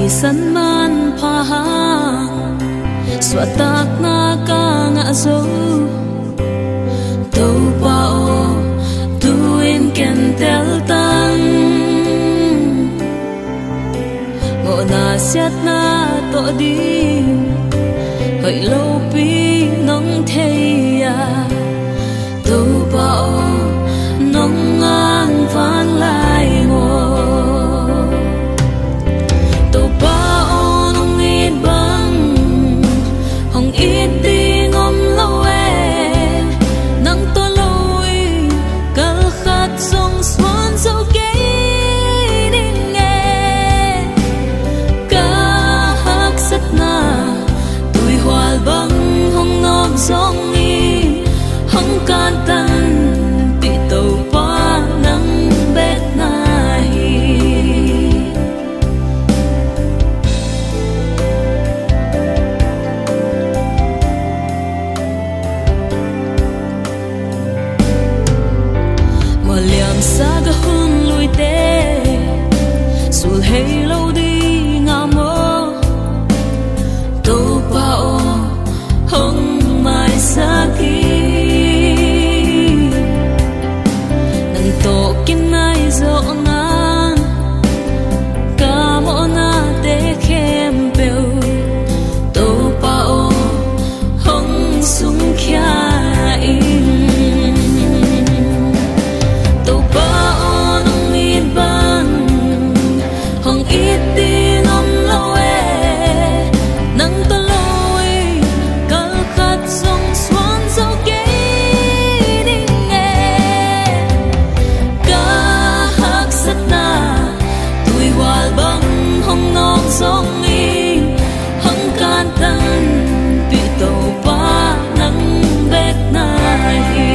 san man pha swatak na ka nga zo to bao tuin ken tel tang mo na siat na to di hoi lo pi nong theya to bao nong ngang van lai mo to bao nong it bang hong it đi ngom lo e nang to loi kal khat song swan so ke ding e ka hak sat na tui hwal bang hong nok song ni hong kan tan pi to pa nang bet na hi mo liam sa ga hun lui te sul hey lo đi nga mo to pa o hong mai sa ki nang to kin nai zo ngan ka mo na te khem peu to pa o hong sung kya in to pa o nong it ban hong it ti ngom lo e nang to loi kal khat song swan so ke ding e ka hak sat na tui wal bang hong nok song ni hong kan tan pi to pa nang bet na hi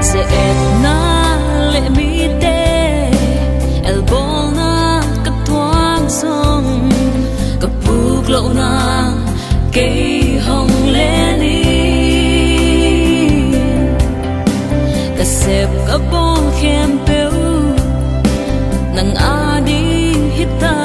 se et na le mi te el bol na ka tuang song ka puk lo na ke hong le ni ka sep ka bol khem peu nang a ding hita